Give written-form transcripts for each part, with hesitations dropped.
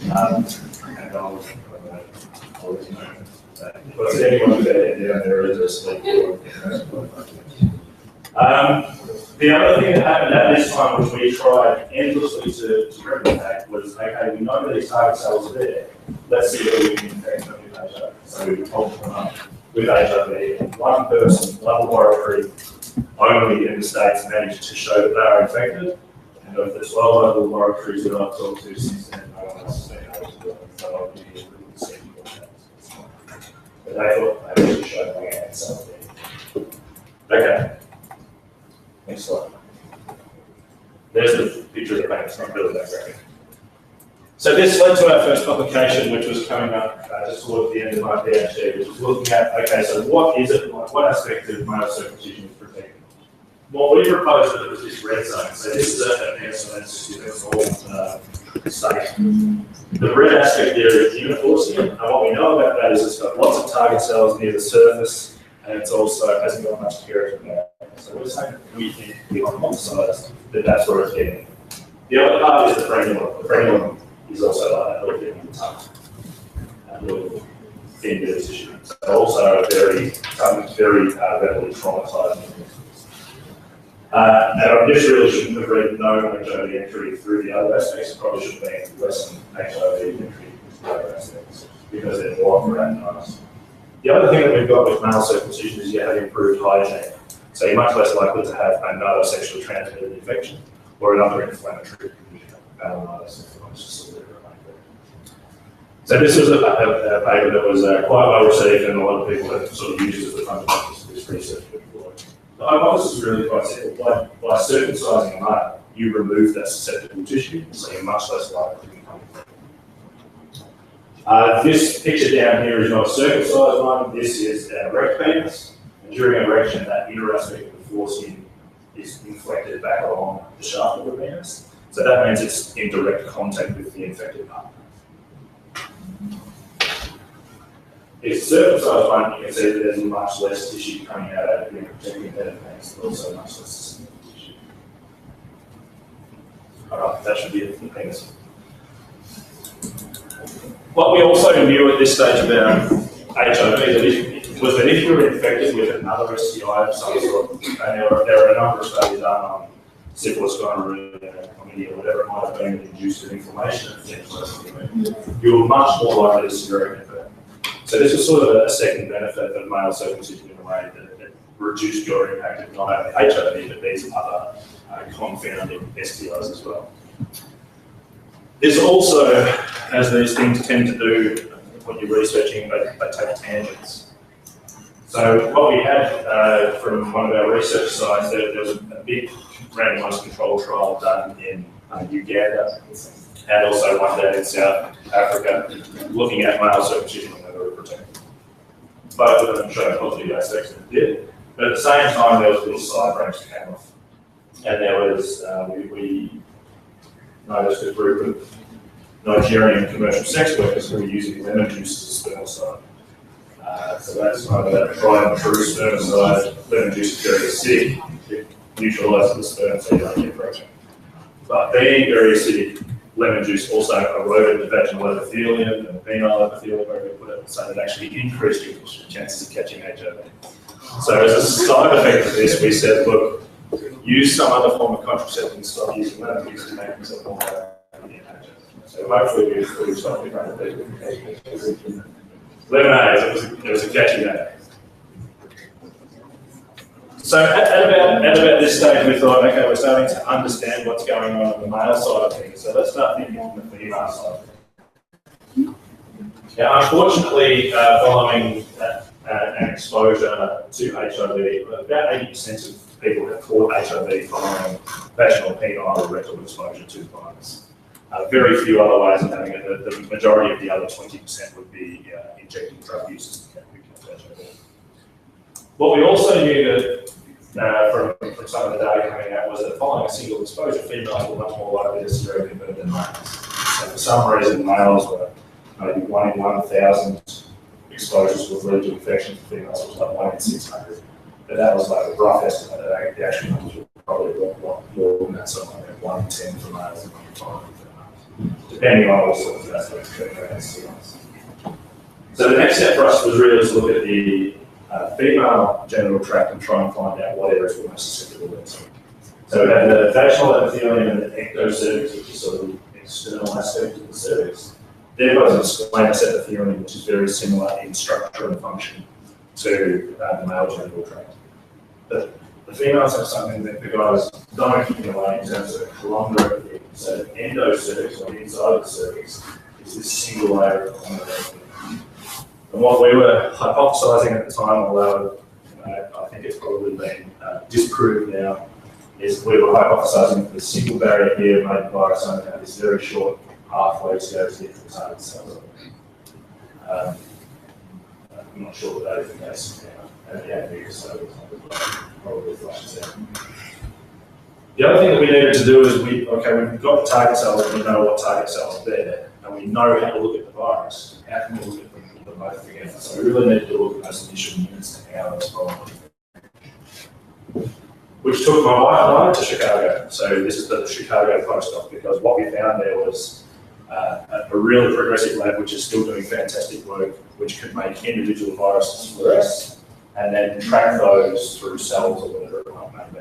And I'll let you know. But anyone with their head down there is asleep. The other thing that happened at this time, which we tried endlessly to replicate, was okay, we know that these target cells are there. Let's see if we can infect them with HIV. So we followed them up with HIV. And one person, one laboratory only in the States, managed to show that they are infected. And of the 12 other laboratories that I've talked to since then, no one else has been able to do it. So I'll give you a little second on that. But they thought they actually showed they had something. Okay. Next slide. There's the picture of the bank, it's not really that graphic. So this led to our first publication, which was coming up just towards the end of my PhD, which was looking at, okay, so what is it like, what aspect of male circumcision is protected? Well, we proposed that it was this red zone. So this is a normal state. The red aspect there is uniforcity, and what we know about that is it's got lots of target cells near the surface, and it's also hasn't got much keratin there. So we're saying we think we hypothesized that that's where it's getting. The other part is the frenulum. The frenulum is also like a little bit in the tongue, a little thin bit of tissue. So also very readily traumatizing. And I just really shouldn't have read no HIV entry through the other aspects. It probably should have been less than HIV entry through the other aspects because they're more randomized. The other thing that we've got with male circumcision is you have improved hygiene. So you're much less likely to have another sexually transmitted infection or another inflammatory condition. So this was a paper that was quite well received, and a lot of people have sort of used it as the fundamental of this research before. The hypothesis is really quite simple. By circumcising a male, you remove that susceptible tissue, so you're much less likely to become infected. This picture down here is not a circumcised one. This is an erect penis. And during erection, that inner aspect of the foreskin is inflected back along the shaft of the penis. So that means it's in direct contact with the infected part. If circumcised one, you can see that there's much less tissue coming out of it, protecting the penis, but also much less tissue. Alright, that should be it for the penis. What we also knew at this stage about HIV was that if you were infected with another STI of some sort, and there are a number of studies done on syphilis, gonorrhea, chlamydia, whatever it might have been that induced an inflammation of the genital, you were much more likely to severely infect. So this was sort of a second benefit of male circumcision in a way that it reduced your impact of not only HIV, but these other confounding STIs as well. This also, as these things tend to do when you're researching, they take tangents. So what we had from one of our research sites, there was a big randomized control trial done in Uganda, and also one down in South Africa, looking at male circumcision and whether it protected. Both of them showed positive aspects that it did, but at the same time there was a little side branch that came off. And there was, we noticed a group of Nigerian commercial sex workers who were using lemon juice as a spermicide. So that's kind of a tried and true spermicide. Lemon juice is very acidic, it neutralises the sperm so you don't get pregnant. But being very acidic, lemon juice also eroded the vaginal epithelium and the penile epithelium, where we put it, so it actually increased your chances of catching HIV. So as a side effect of this, we said, look, use some other form of contraceptive and stop using lemon juice to make yourself more likely to get HIV. So hopefully we've stopped the kind of people. Lemonade, it was a catchy name. So at about this stage, we thought, okay, we're starting to understand what's going on the male side of things. So let's start thinking on the female side. Now, unfortunately, following an exposure to HIV, about 80% of people have caught HIV following vaginal, penile, or rectal exposure to the virus. Very few other ways of having it. The majority of the other 20% would be injecting drug use to catch HIV. What we also knew that from some of the data coming out was that following a single exposure, females were much more likely to severely convert than males. So for some reason, males were maybe 1 in 1,000 exposures would lead to infection. For females, it was like 1 in 600. But that was like a rough estimate. The actual numbers were probably a lot more than that, something like 1 in 10 for males and 1 in 5 for females, depending on all sorts of aspects. So the next step for us was really to look at the female genital tract and try and find out what areas were most susceptible to. So we had the vaginal epithelium and the ectocervix, which is sort of the external aspect of the cervix. Then we've got the squamous epithelium, which is very similar in structure and function to the male genital tract. But the females have something that the guys don't keep away in terms of the columnar epithelium. So the endocervix, or the inside of the cervix, is this single layer of columnar epithelium. And what we were hypothesizing at the time, although I think it's probably been disproved now, is we were hypothesizing that the single barrier here made the virus only have this very short pathway to go to the target cells. I'm not sure that is the case now, and the AV so probably flushes out. The other thing that we needed to do is we've got the target cells, and we know what target cells are there, and we know how to look at the virus. How can we look at them both together? So we really needed to look at those initial units and how those problem. Which took my wife and I to Chicago. So this is the Chicago postdoc, because what we found there was a really progressive lab which is still doing fantastic work, which could make individual viruses fluoresce and then track those through cells or whatever it might be.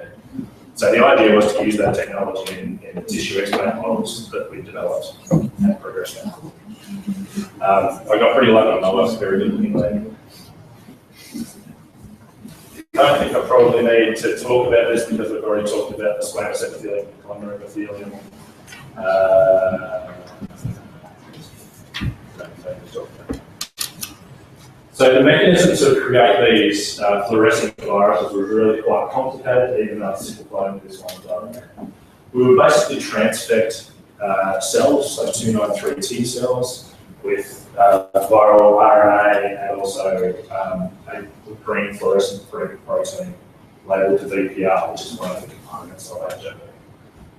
So the idea was to use that technology in the tissue explant models that we developed at Progression. I got pretty lucky, my wife's very good looking lady. I don't think I probably need to talk about this because we've already talked about the squamous epithelium, the columnar epithelium. So the mechanism to create these fluorescent viruses was really quite complicated, even though it's simplified into this one diagram. We would basically transfect cells, so 293 T cells, with viral RNA and also a green fluorescent protein labeled to VPR, which is one of the components of HIV.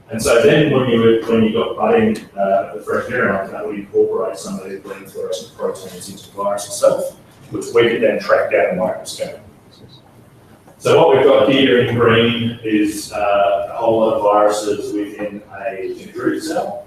And so then when you got budding the fresh virion, that would incorporate some of these green fluorescent proteins into the virus itself, which we could then track down in microscope. So what we've got here in green is a whole lot of viruses within a dendritic cell.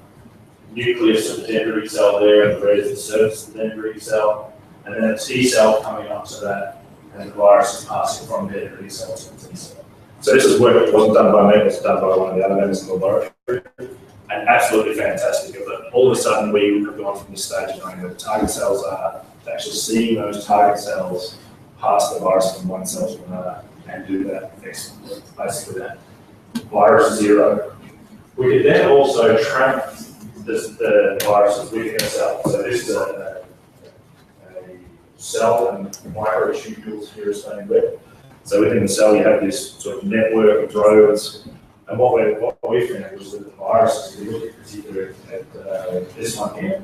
Nucleus of the dendritic cell there, and the red is the surface of the dendritic cell, and then a T cell coming up to that, and the virus is passing from the dendritic cell to the T cell. So this is work that wasn't done by me, it was done by one of the other members in the laboratory, and absolutely fantastic. All of a sudden we have gone from this stage of knowing where the target cells are, to actually seeing those target cells pass the virus from one cell to another, and do that excellently. Basically that virus zero. We could then also track the viruses within a cell. So this is a cell and microtubules here is staying red. So within the cell you have this sort of network of droves. And what we found was that the viruses, we look at particularly at this one here,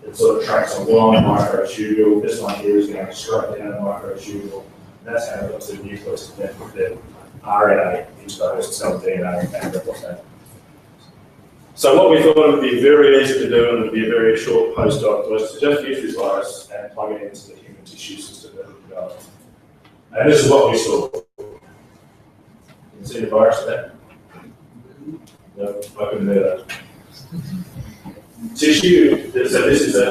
it sort of tracks along a microtubule. This one here is going straight down a microtubule. And that's how it got to the nucleus and then put the RNA into the host cell DNA and replicate. So what we thought would be very easy to do and would be a very short postdoc was to just use this virus and plug it into the human tissue system that we developed. And this is what we saw. You can see the virus there? No, I couldn't do that. Tissue, so this is an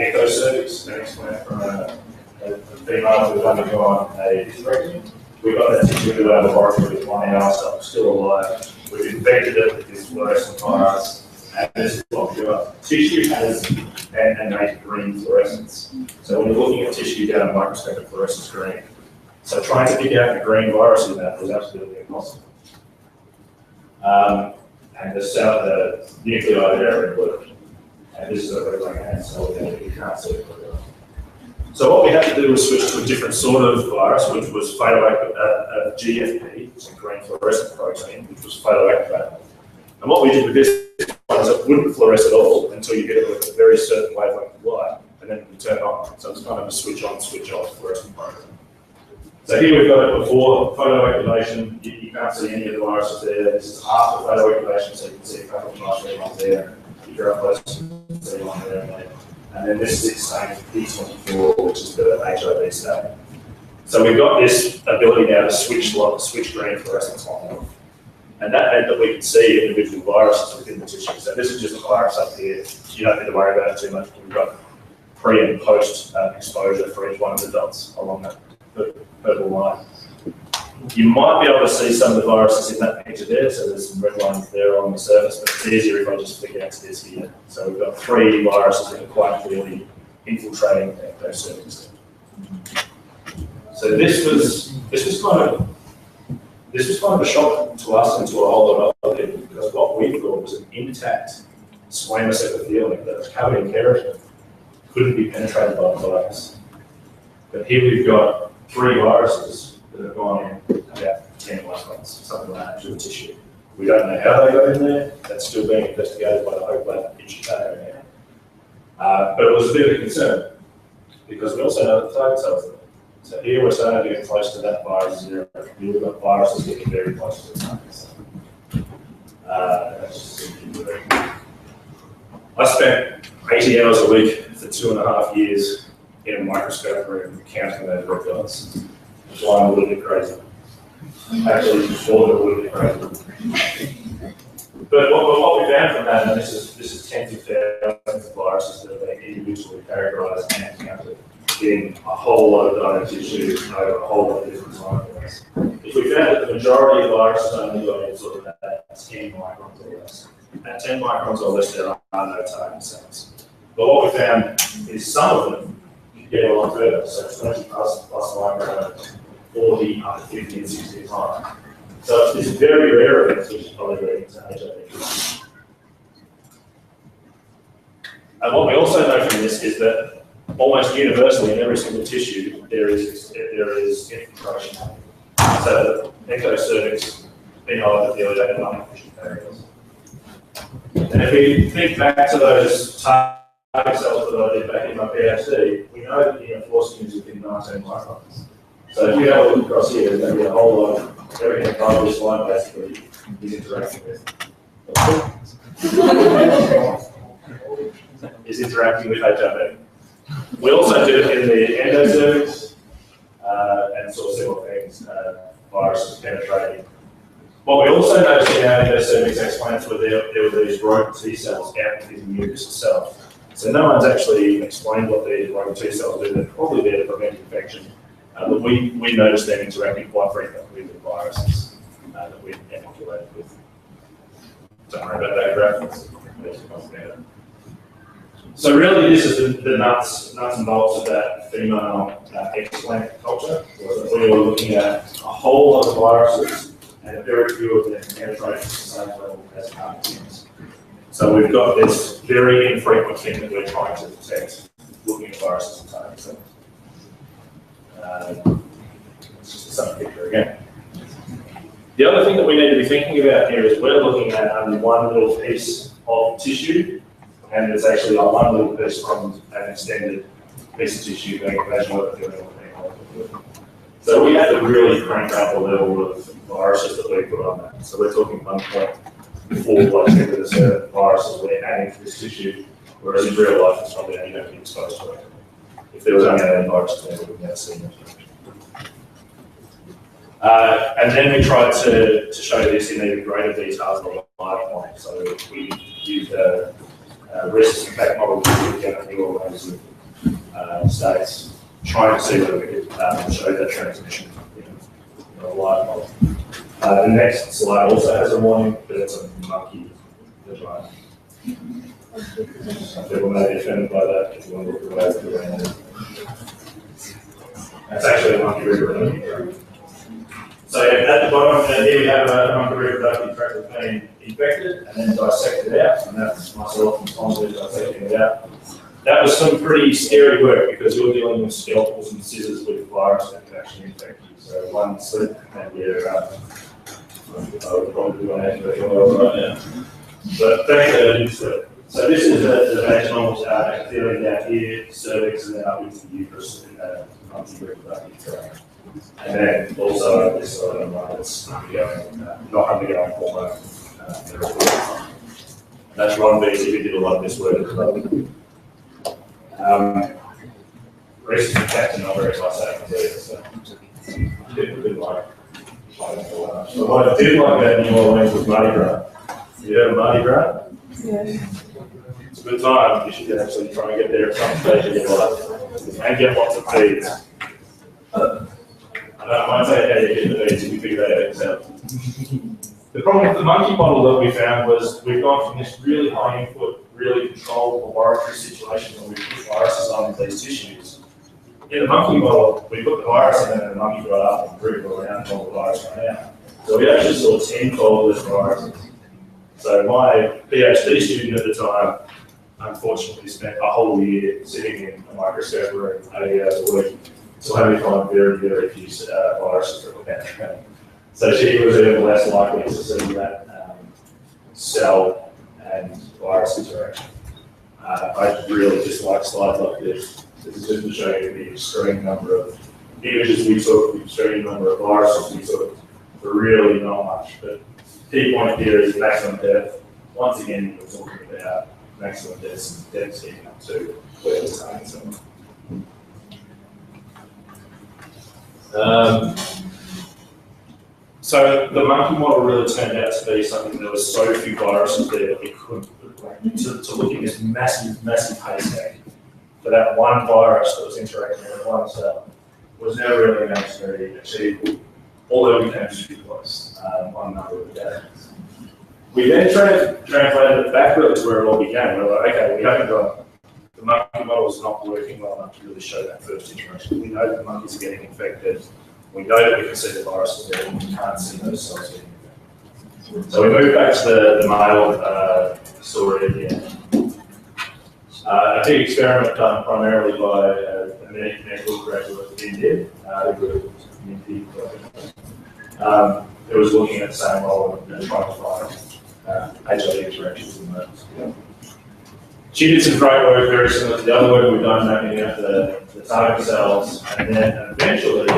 ectocervix, an explant from a female who's undergone a hysterectomy. We got that tissue into our laboratory with 1 hour, so still alive. We've infected it with this fluorescent virus, and this is what we got. Tissue has an innate green fluorescence. So when you're looking at tissue down a microscope, the fluorescence is green. So trying to pick out the green virus in that was absolutely impossible. And the nuclei there are in blue. And this is a red hand cell that you can't see it. So what we had to do was switch to a different sort of virus, which was GFP, which is a green fluorescent protein, which was photoactivated. And what we did with this was it wouldn't fluoresce at all until you get it with a very certain wavelength of light, and then it would turn on. So it's kind of a switch on, switch off fluorescent protein. So here we've got it before photoactivation. You can't see any of the viruses there. This is after photoactivation, so you can see a couple of nice red ones there. If you're up close, you can see one there. And then this is the same P24, which is the HIV state. So we've got this ability now to switch green fluorescence on and off. And that meant that we could see individual viruses within the tissue. So this is just a virus up here. You don't need to worry about it too much. We've got pre and post exposure for each one of the dots along that purple line. You might be able to see some of the viruses in that picture there, so there's some red lines there on the surface, but it's easier if I just flick out to this here. So we've got 3 viruses that are quite clearly infiltrating those surfaces. So this was kind of a shock to us and to a whole lot of other people, because what we thought was an intact squamous epithelium that was covered in keratin couldn't be penetrated by the virus. But here we've got 3 viruses that have gone in about 10 microns, something like that, to the tissue. We don't know how they got in there. That's still being investigated by the Hope Lab in Chicago now. But it was a bit of a concern, because we also know that the target cells are there. So here we're starting to get close to that virus zero. We've got viruses getting very close to the target cell. I spent 80 hours a week for 2.5 years in a microscope room counting those red dots. So I'm a little bit crazy. Actually, more than a little bit crazy. But what we found from that, and this is tens of thousands of viruses that have been individually characterized and counted in a whole lot of donor tissue over a whole lot of different time points. If we found that the majority of viruses only got in sort of that 10 microns or less, at 10 microns or less, there are no target cells. But what we found is some of them get a lot further, so 20 plus microns, 40, up to 50 and 60 times. So it's very rare events which is probably related to HIV. And what we also know from this is that almost universally in every single tissue there is infiltration. So ectocervix, phenylepithelial, and lung-efficient areas. And if we think back to those target cells that I did back in my PhD, we know that the inner force is within 19 microns. So if you have a look across here, there's going to be a whole lot of everything above this line basically is interacting with. Is interacting with HIV. We also did it in the endocervix and saw several things, viruses penetrating. What we also noticed in our endocervix explants were there were these rogue T cells out in the mucus itself. So no one's actually explained what these rogue T cells do. They're probably there to prevent infection. But we noticed them interacting quite frequently with viruses that we inoculated with. Don't worry about that graph. So really this is the nuts and bolts of that female explant culture. We were looking at a whole lot of viruses and very few of them penetrating at the same level as carcinogens. So we've got this very infrequent thing that we're trying to detect, looking at viruses and target cells. It's just a summer picture again. The other thing that we need to be thinking about here is we're looking at only one little piece of tissue, and it's actually one little piece from an extended piece of tissue being vaginal epithelial. So we have to really crank up the level of viruses that we put on that. So we're talking 1.4 plus viruses we're adding to this tissue, whereas in real life it's probably only going to be exposed to it. If there was only an virus there, we wouldn't have seen it. And then we tried to show this in even greater detail than the live point. So we used a resistant back model to get a new organism states, trying to see whether we could show that transmission in a live model. The next slide also has a warning, but it's a monkey vagina. People may be offended by that if you want to look away from the random. That's actually a monkey reproductive. So at the bottom here we have a monkey reproductive tract that's been infected and then dissected out, and that's myself and Tom dissecting it out. That was some pretty scary work because you're dealing with scalpels and scissors with virus that can actually infect you. So one slip and you're I would probably do an antibiotic right now. But thankfully, so this is the vaginal epithelium down here, cervix, and then up into the uterus in the monkey reproductive tract. And then also this side of the line that's not undergoing hormone therapy. That's Ron Beasley, who did a lot of this work as well. Reese is a captain, not very nice out there, so good line. So what I did like about New Orleans was Mardi Gras. You heard of Mardi Gras? Yeah. It's a good time. You should actually try and get there at some stage in your life and get lots of feeds. I won't say how you get the feeds, you can figure that out yourself. The problem with the monkey model that we found was we've gone from this really high input, really controlled laboratory situation where we put viruses on these tissues. In the monkey model, we put the virus in and the monkey got up and grew around and all the virus ran out. So we actually saw 10-fold less viruses. So my PhD student at the time, unfortunately, spent a whole year sitting in a microscope room 80 hours a week, so only find very, very few viruses that were penetrating. So she was even less likely to see that cell and virus interaction. I really just like slides like this. This is just to show you the extreme number of images we took, the extreme number of viruses we took, for really not much. But key point here is maximum depth. Once again, we're talking about maximum density to where we're targeting someone. So the monkey model really turned out to be something that there was so few viruses there that we couldn't, to look at this massive, massive haystack for that one virus that was interacting with one cell was never really going to achievable, although we came super close on a number of occasions. We then translated it backwards to where it all began. We were like, okay, we haven't got, the monkey model is not working well enough to really show that first interaction. We know that the monkeys are getting infected. We know that we can see the viruses there, and we can't see those cells getting infected. So we moved back to the male story again. A big experiment done primarily by a medical graduate in India, it was looking at the same role and trying to find HIV interactions in those. She did some great work very similar to the other work we've done, mapping out the target cells, and then eventually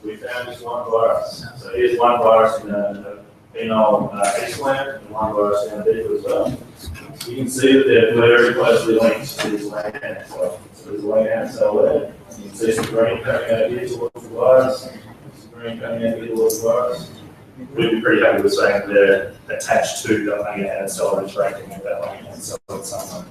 we found this one virus. So here's one virus in a phenol X-gland and one virus down deeper as well. You can see that they're very closely linked to this Langhans cell. So there's a Langhans cell there. You can see some green coming out here towards the virus, some green coming out here towards the virus. We'd be pretty happy with saying they're attached to that Langhans cell or interacting with that Langhans cell in some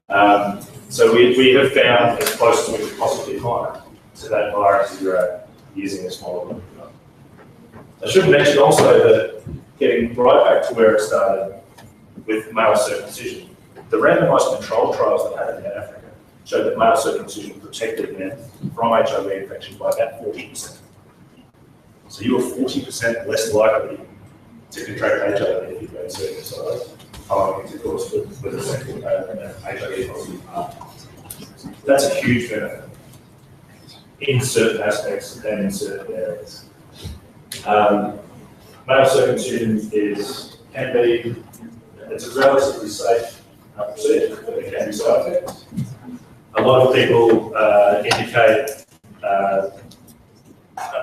way. So we have found as close as we could possibly find to that virus zero using this model. I should mention also that getting right back to where it started with male circumcision, the randomized control trials that happened in Africa showed that male circumcision protected men from HIV infection by about 40%. So you were 40% less likely to contract HIV if you got circumcised, following intercourse with a sexual HIV positive partner. That's a huge benefit in certain aspects and in certain areas. Male circumcision can be, it's a relatively safe procedure, but it can be side effects. A lot of people indicate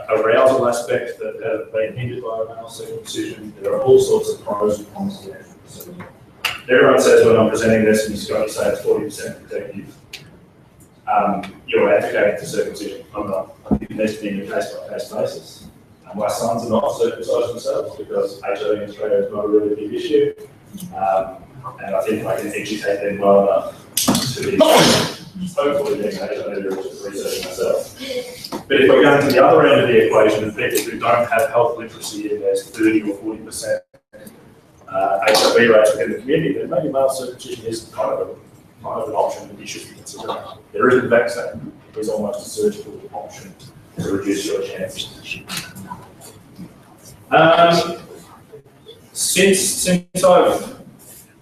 arousal aspects that have been hindered by male circumcision. There are all sorts of pros and cons to that. Everyone says when I'm presenting this, and you've got to say it's 40% protective, you're advocating for circumcision. I'm not. I think it needs to be on a case-by-case basis. My sons are not circumcised themselves because HIV in Australia is not a really big issue. And I think I can educate them well enough to be hopefully being HIV research myself. But if we're going to the other end of the equation, and people who don't have health literacy and there's 30 or 40% HIV rates within the community, then maybe male circumcision is kind of an option that you should be considering. There isn't a vaccine, it is almost a surgical option to reduce your chances. Since I've,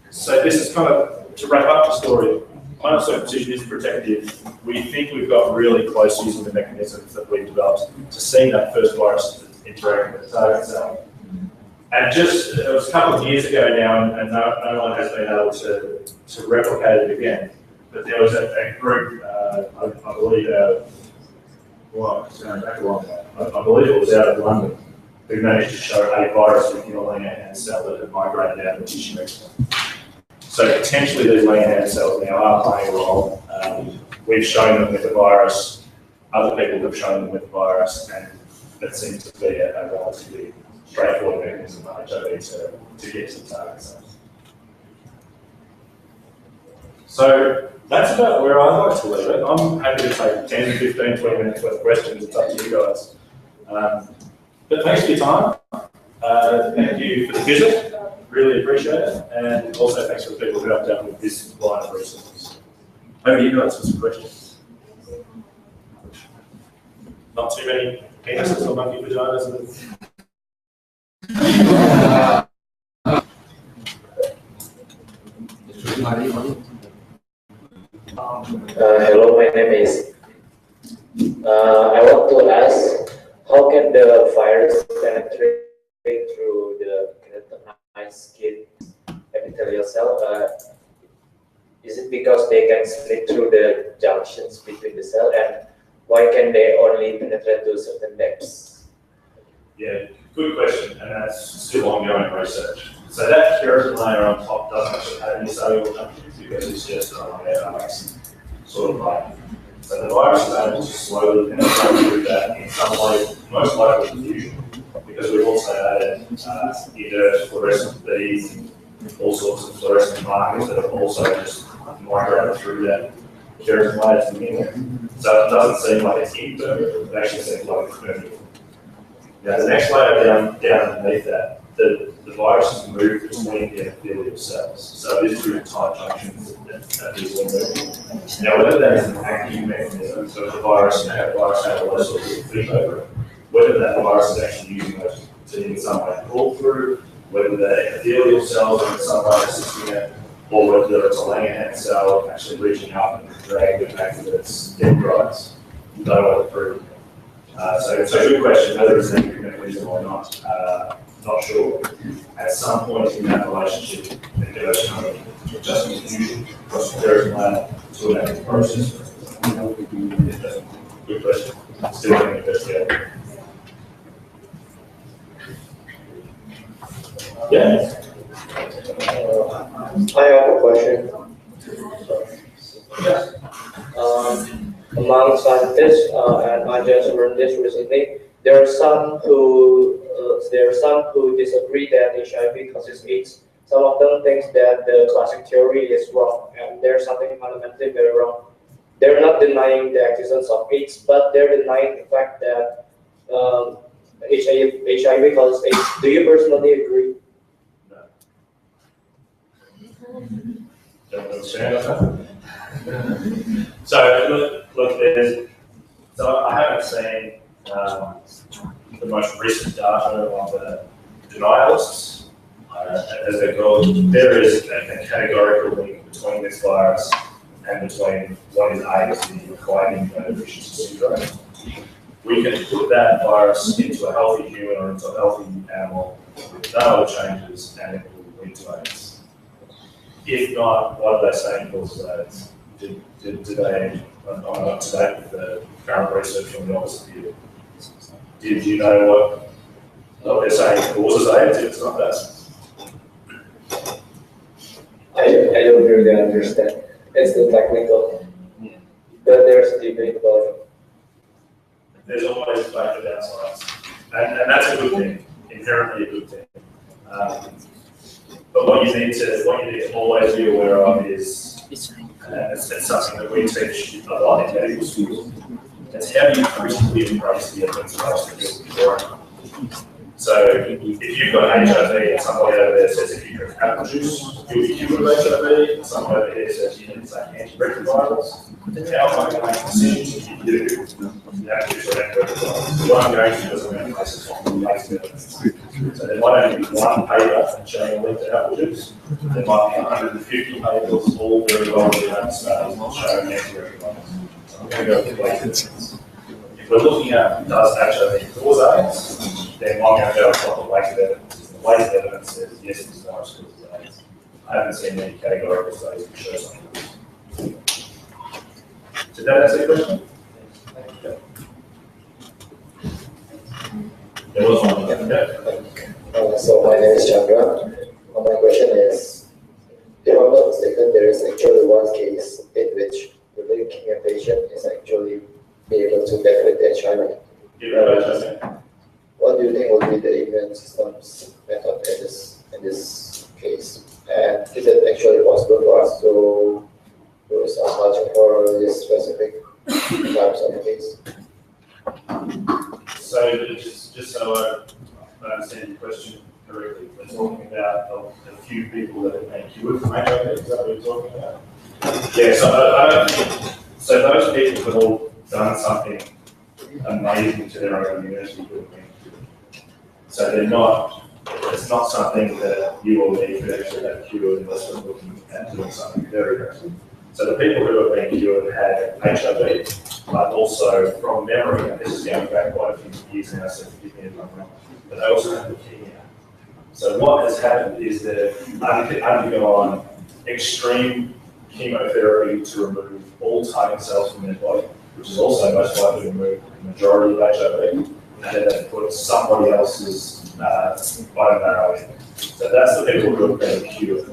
so this is kind of, to wrap up the story, male circumcision is protective. We think we've got really close using the mechanisms that we've developed to see that first virus interacting with the target cell. And just, it was a couple of years ago now, and no one has been able to replicate it again. But there was a group, I believe, it's going back a long way. I believe it was out of London, who managed to show a virus with your Langhans cell that had migrated out of the tissue extra. So potentially these Langhans cells now are playing a role. We've shown them with the virus, other people have shown them with the virus, and that seems to be a relatively straightforward mechanism for HIV to get to the target cells. So that's about where I'd like to leave it. I'm happy to take 10, 15, 20 minutes worth of questions. It's up to you guys. But thanks for your time. Thank you for the visit. Really appreciate it. And also thanks for the people who helped out with this line of resources. Over to you guys for some questions. Not too many penises or monkey vaginas. Hello, my name is. I want to ask, how can the virus penetrate through the keratinized skin epithelial cell? Is it because they can slip through the junctions between the cell, and why can they only penetrate to certain depths? Yeah, good question, and that's still ongoing research. So that keratin layer on top doesn't actually have any cellular junctions because it's just sort of like, so the virus is able to slowly penetrate through that in some way, most likely fusion, because we've also added inert fluorescent beads, all sorts of fluorescent markers that have also just migrated through that keratin layer to begin with. So it doesn't seem like it's internal, it actually seems like it's permeable. Now the next layer down underneath that, the viruses move between the epithelial cells. So it is through tight junctions that these will move. Now whether that is an active mechanism, so if the virus has a lot of sorts of feed over it, whether that virus is actually using those to in some way pull through, whether the epithelial cells are in some way assisting it, or whether it's a Langerhans cell actually reaching up and dragging it back to its dendrites. Don't know what to prove. So it's a good question whether it's an active mechanism or not. Not sure. At some point in that relationship, it goes from just infusion across the keratin layer to an active process. Good question. Still being investigated. Yeah. I have a question. Among scientists, and I just learned this recently, there are some who disagree that HIV causes AIDS. Some of them think that the classic theory is wrong, and there's something fundamentally very wrong. They're not denying the existence of AIDS, but they're denying the fact that HIV causes AIDS. Do you personally agree? No. Don't understand that. So look, so I haven't seen the most recent data on the denialists, as they're called. There is a categorical link between this virus and between what is AIDS, the acquired immunodeficiency syndrome. We can put that virus into a healthy human or into a healthy animal with no other changes, and it will lead to AIDS. If not, what are they saying causes AIDS? Did they, I'm not up to date with the current research on the opposite view. Did you know what they're saying causes AIDS if it's not that? I don't really understand. It's the technical, but there's a debate about it. There's always debate about science, and that's a good thing, inherently a good thing. But what you need to always be aware of is, it's something that we teach a lot in medical school. It's how do you critically embrace the evidence-based beforehand. So if you've got HIV and somebody over there says if you drink apple juice, you'll be cured of HIV, and someone over here says you need to take antiretrovirals, how am I going to make decisions if you do apple juice or antiretrovirals? What I'm going to do is I'm going to place it on the base evidence. So there might only be one paper showing a link to apple juice. There might be 150 papers, all very well designed studies showing antiretrovirals. So I'm going to go with the base evidence. If we're looking at does HIV cause AIDS, then I'm going to go with what the weight of evidence. The weight of evidence says yes, this virus causes AIDS. I haven't seen any categorical studies that show something. Did that answer your question? Okay. There was one. Okay. So my name is Chandra. My question is, if I'm not mistaken, there is actually one case in which the leukemia patient is actually be able to benefit the HIV. do you think will be the immune system's method in this case? And is it actually possible for us to do some culture for this specific types of case? So just so I understand your question correctly, we're talking about the few people that have been cured from HIV. Is that what you're talking about? Yeah. So those people have all done something amazing to their own immunity. So they're not. It's not something that you or me could actually have cured unless we're looking at doing something very aggressive. So the people who have been cured had HIV, but also from memory, and this is going back quite a few years now, so forgive me if I'm wrong, but they also had leukemia. So what has happened is that they've undergone extreme chemotherapy to remove all target cells from their body, which is also most likely to remove the majority of HIV, and then they put somebody else's bone marrow in. So that's the people who have been cured.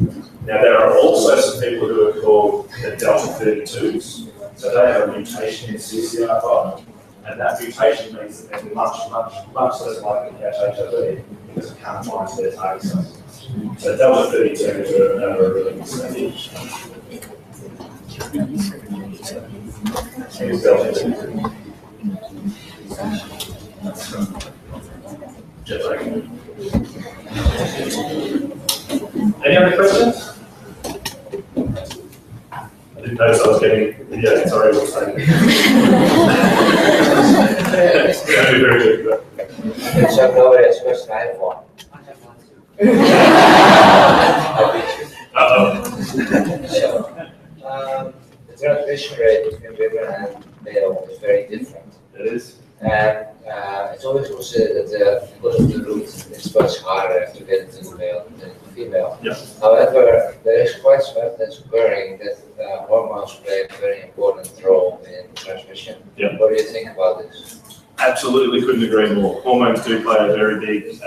Now there are also some people who are called the Delta 32s. So they have a mutation in CCR5, and that mutation means that they're much less likely to catch HIV because it can't bind to their target cells. So Delta 32s are a really good study. Delta 32. Just like any other questions? I didn't notice I was getting, yeah, sorry, I was saying. It's going to be very good. So nobody has question, I have one. So, the transmission rate between women and male is very different. It is. And it's always considered that because of the root, it's much harder to get to the male than to the female. Yeah. However, there is quite some evidence occurring that hormones play a very important role in transmission. Yeah. What do you think about this? Absolutely, couldn't agree more. Hormones do play a very big,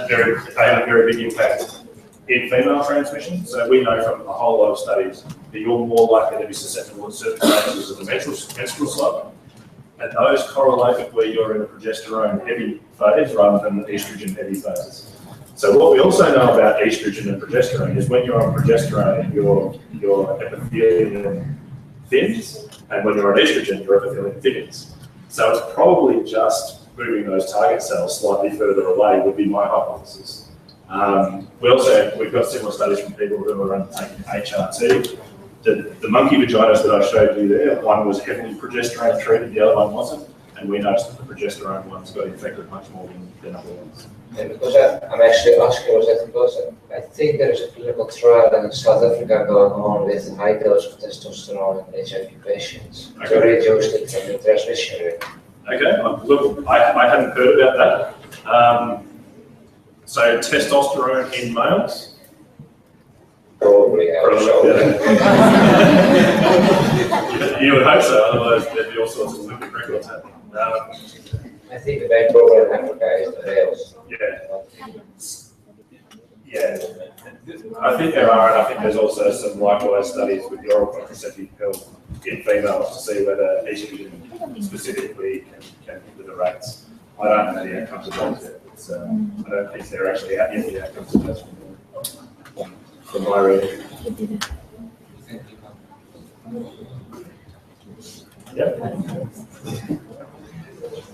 very big impact in female transmission. So we know from a whole lot of studies that you're more likely to be susceptible to certain stages of the menstrual cycle. And those correlate with where you're in a progesterone-heavy phase rather than the estrogen-heavy phases. So what we also know about estrogen and progesterone is when you're on progesterone, your epithelium thins, and when you're on estrogen, your epithelium thickens. So it's probably just moving those target cells slightly further away would be my hypothesis. We've got similar studies from people who are undertaking HRT. The monkey vaginas that I showed you there, one was heavily progesterone treated, the other one wasn't, and we noticed that the progesterone ones got infected much more than other ones. And because I'm actually asking was that because I think there is a clinical trial in South Africa going on with high dose of testosterone in HIV patients to reduce the transmission rate. Okay, look, I hadn't heard about that. So testosterone in males? Probably, I would show. You would hope so, otherwise there'd be all sorts of Olympic records happening. I think the main problem in Africa is the males. Yeah. I think there are, and I think there's also some likewise studies with the oral contraceptive pill in females to see whether estrogen specifically can hinder the rates. I don't know the outcomes of those yet. I don't think they're actually out yet, the outcomes of those from my reading.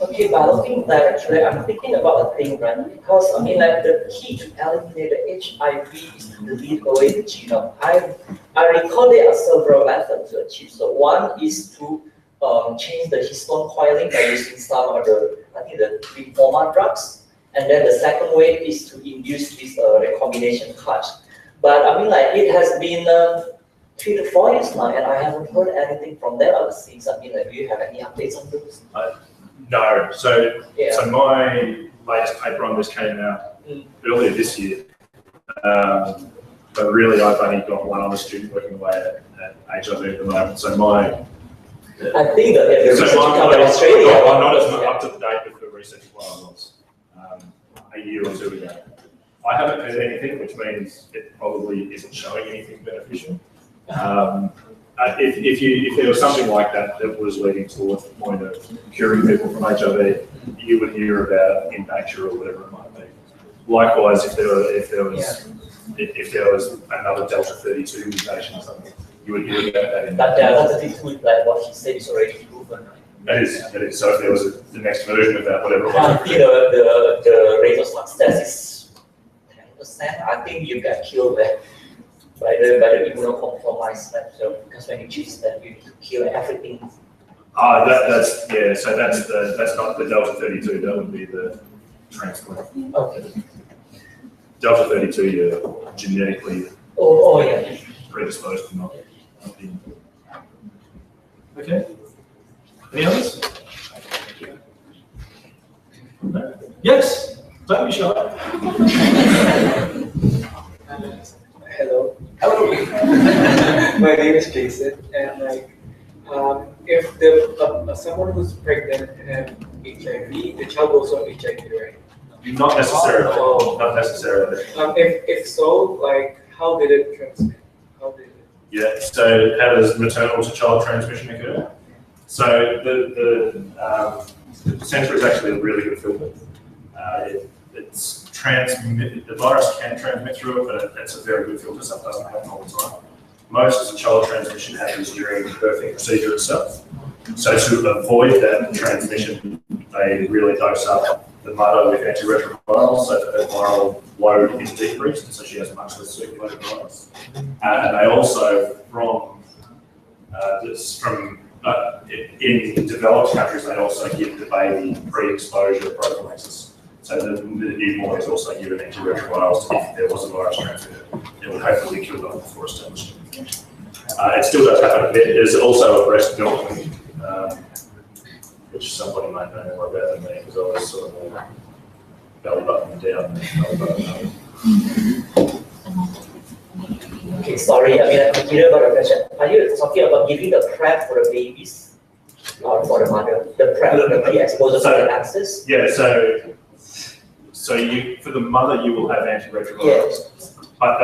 Okay, but looking back, actually, I'm thinking about a thing, right? Because, I mean, like, the key to eliminate the HIV is to delete away the genome. I recall there are several methods to achieve. So one is to change the histone coiling by using some of the, I think, the reformer drugs. And then the second way is to induce this recombination cut. But, I mean, like, it has been 3 to 4 years now, and I haven't heard anything from them other things. I mean, like, do you have any updates on this? No. So my latest paper on this came out earlier this year. But really, I've only got one other student working away at HIV at the moment. So I think that the research come in Australia. I'm not as up to date with the research as I was a year or two ago. I haven't heard anything, which means it probably isn't showing anything beneficial. If there was something like that that was leading towards the point of curing people from HIV, you would hear about in nature or whatever it might be. Likewise, if there was another Delta 32 mutation or something, you would hear about that in But Delta 32, like what he said, is already proven, right? It is. So if there was the next version of that, whatever it I was. think the rate of success is 10%. I think you get killed by the immunocompromised. So because when you choose that, you need to kill everything. So that's not the Delta 32. That would be the transplant. Okay. Delta 32, you're genetically Yeah. predisposed to not being. Okay. Any others? No? Yes. Don't be shy. Hello. My name is Jason, and if someone who's pregnant and HIV, the child goes on HIV, right? Not necessarily. Not necessarily. If so, how did it transmit? Yeah. So how does maternal to child transmission occur? So the placenta is actually a really good filter. The virus can transmit through it, but it's a very good filter, so it doesn't happen all the time. Most of the child transmission happens during the birthing procedure itself. So to avoid that transmission, they really dose up the mother with antiretrovirals so that her viral load is decreased, and so she has much less circulating virus. And they also, in developed countries, they also give the baby pre-exposure prophylaxis. So the newborn is also given antiretrovirals if there was a virus transmitted. It would hopefully kill them before establishing. It still does happen a bit. There's also a breast milk, which somebody might know more about than me because I was sort of belly button down. Belly button up. Okay, sorry. I'm curious about the question. Are you talking about giving the PrEP for the babies or for the mother? The PrEP, the pre-exposure prophylaxis? Yeah. So for the mother, you will have antiretrovirals, Yes. but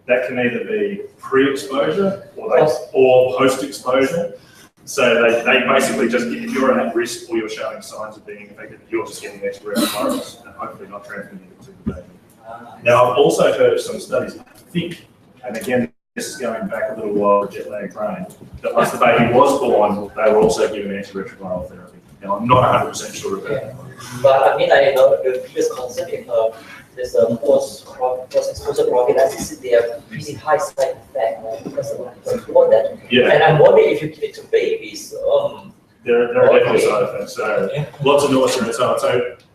that can either be pre-exposure or post-exposure. So they basically just, if you're at risk or you're showing signs of being infected, you're just getting antiretrovirals and hopefully not transmitting it to the baby. Now, I've also heard of some studies, I think, and again, this is going back a little while, jet lag brain, that once the baby was born, they were also given antiretroviral therapy. Now, I'm not 100% sure about that. But I know the previous concept in there's a post-exposure prophylaxis, they have pretty high side effect, right? Because of that. Yeah. And I'm wondering if you give it to babies. There are definitely side effects. So lots of nausea and so on. So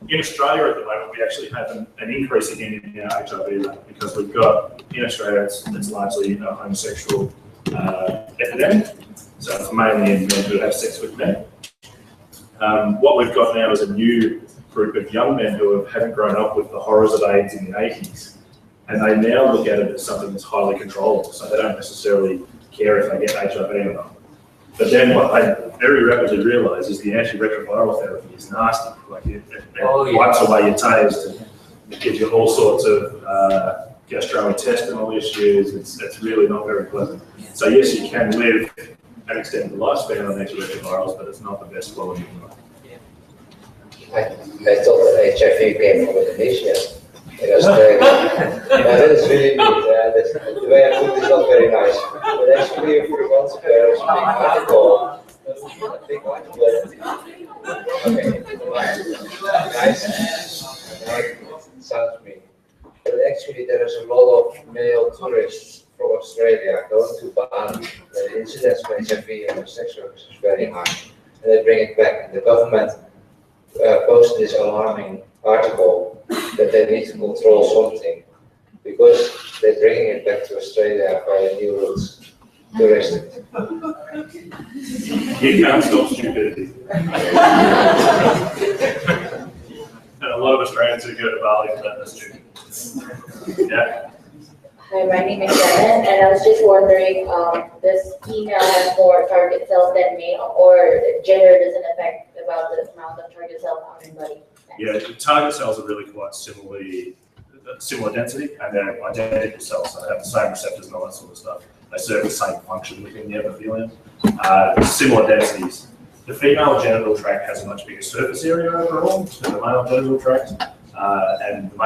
in Australia at the moment, we actually have an increase again in our HIV rate because we've got, in Australia, it's largely a homosexual epidemic. So it's mainly in men who have sex with men. What we've got now is a new group of young men who haven't grown up with the horrors of AIDS in the 80s. And they now look at it as something that's highly controllable. So they don't necessarily care if they get HIV or not. But then what they very rapidly realise is the antiretroviral therapy is nasty. Like it wipes away your taste and it gives you all sorts of gastrointestinal issues. It's really not very pleasant. So yes, you can live and extend the lifespan on antiretrovirals, but it's not the best quality of life. I thought that HIV came from Indonesia. That is really good. The way I put is not very nice. But actually, a few months ago, there was a big article. Okay, nice. Sounds mean. But actually, there is a lot of male tourists from Australia going to Bali. The incidence of HIV and sex workers is very high, and they bring it back. And the government posted this alarming article that they need to control something because they're bringing it back to Australia via new routes. Touristic. You can't stop stupidity. And a lot of Australians who go to Bali for that are stupid. Yeah. Hi, my name is Shannon, and I was just wondering, does female have more target cells than male, or gender doesn't affect about the amount of target cells on your body? Yeah, the target cells are really quite similar density, and they're identical cells, so they have the same receptors and all that sort of stuff. They serve the same function within the epithelium. Similar densities. the female genital tract has a much bigger surface area overall than the male genital tract, and the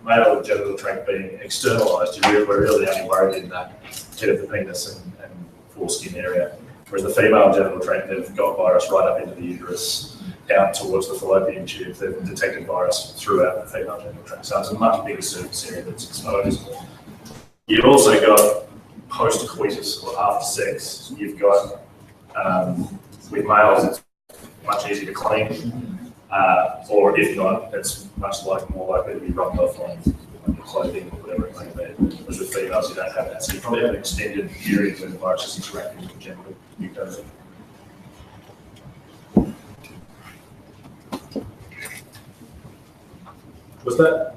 male genital tract being externalised, we're really only worried in that tip of the penis and foreskin area. Whereas the female genital tract, they've got virus right up into the uterus, out towards the fallopian tube. They've detected virus throughout the female genital tract. So it's a much bigger surface area that's exposed. You've also got post-coitus or after sex. You've got, with males, it's much easier to clean, or if not, it's much more likely to be rubbed off on your clothing or whatever it may be. Whereas with females, you don't have that. So you probably have an extended period when the virus is interacting with the genital mucosa. Was that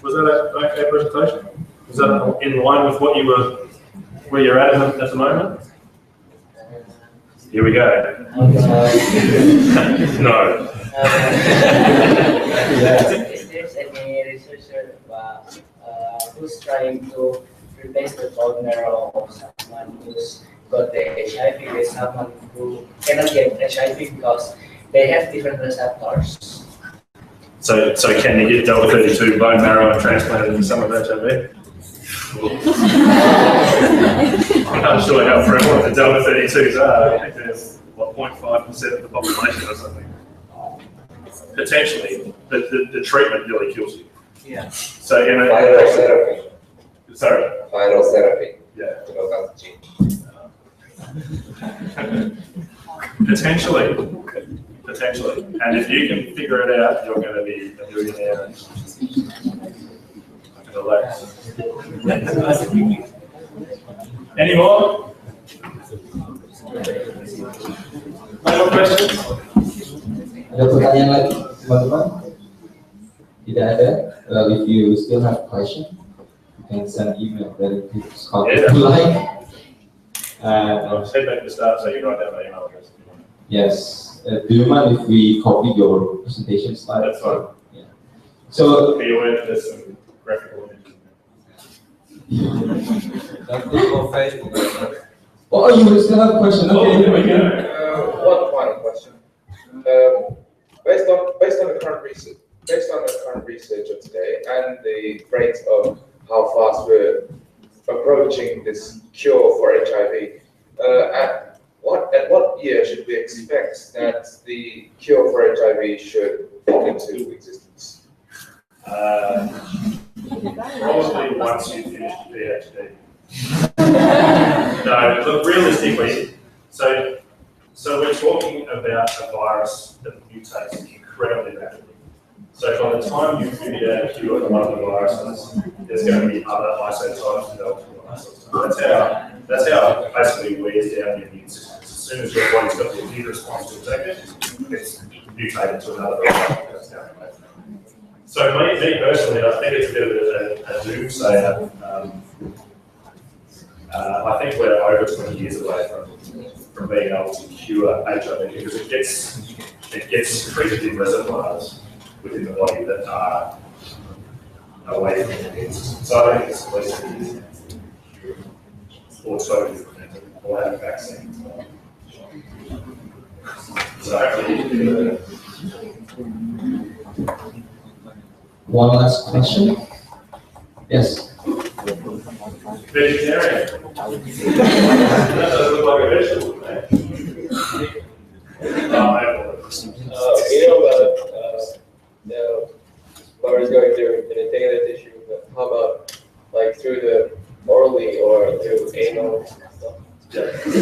an okay presentation? Was that in line with what you were, where you're at the moment? Here we go. No. Is there any researcher who's trying to replace the bone marrow of someone who's got the HIV with someone who cannot get HIV because they have different receptors? So can you get delta 32 bone marrow and transplant it into someone with HIV? I'm not sure how prevalent the delta 32s are. I think there's, what, 0.5% of the population or something. Potentially, but the treatment really kills you. Yeah. So in a Virotherapy. sorry? Virotherapy. Yeah. You know, that's gene. Potentially. And if you can figure it out, you're going to be a millionaire. Relax. Any more? No more questions? Ada pertanyaan lagi, teman-teman? Tidak ada. If you still have question, you can send email dari line. I'll say back to the start so you write down my email address. Yes. Do you mind if we copy your presentation slide? That's fine. Yeah. So be aware that there's some graphical images. Oh, you still have a question? Okay, here we go. One final question. Based on the current research of today and the rate of how fast we're approaching this cure for HIV, at what year should we expect that the cure for HIV should fall into existence? Probably once you finish the PhD. No, look, realistically, so we're talking about a virus that mutates incredibly rapidly. So by the time you figure out a cure for one of the viruses, there's going to be other isotypes developed from isotypes. That's how basically wears down the immune system. As soon as your body's got the immune response to attack it, it's mutated to another virus. So me personally, I think it's a bit of a doomsayer. I think we're over 20 years away from being able to cure HIV because it gets secreted in reservoirs within the body that are away from the immune system. So I think it's at least a year or totally prevented or have a vaccine. So hopefully you can do that. one last question. Yes. Vegetarian. That doesn't look like a vegetable, man. You know about the virus going through the antenna tissue, but how about like through the orally or through anal stuff? Yeah. Is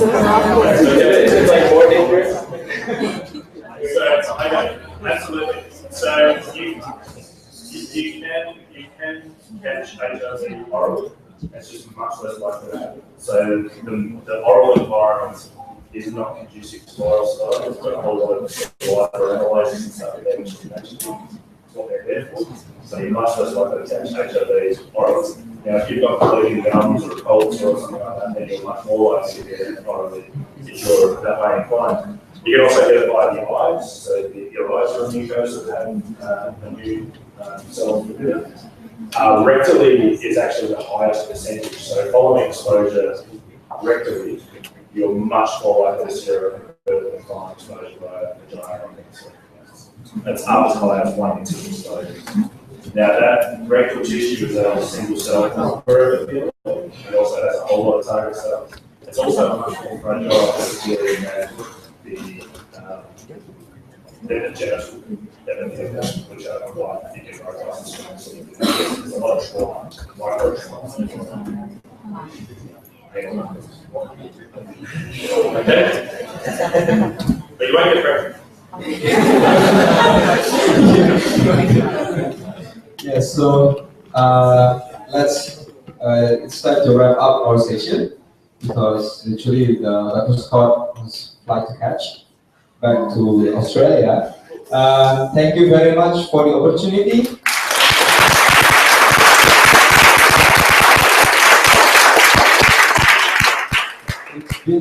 it like more dangerous? So, okay, absolutely. So you can catch HIV orally. It's just much less likely to happen. So the oral environment is not conducive to viral side. It's got a whole lot of saliva analysis and stuff in there, which is actually what they're there for. So you're much less likely to catch HIV orally. Now, if you've got bleeding gums or colds or something like that, then you're much more likely to get it orally if you're that way inclined. You can also get it by the eyes. So your eyes are mucosa that have immune cells within it. Rectally is actually the highest percentage. So following exposure rectally, you're much more likely to see a fine exposure by vagina. That's up as high as 1 in 2 exposures. Now that rectal tissue is a single cell forever, and also has a whole lot of target cells. It's also much more fragile facility than the genital epithelium, which are quite thick and robust. There's a lot of trauma, micro trauma. Okay? But you won't get pregnant. Yeah, so it's time to wrap up our session because literally Dr. Scott was flight to catch back to Australia. Thank you very much for the opportunity. It's been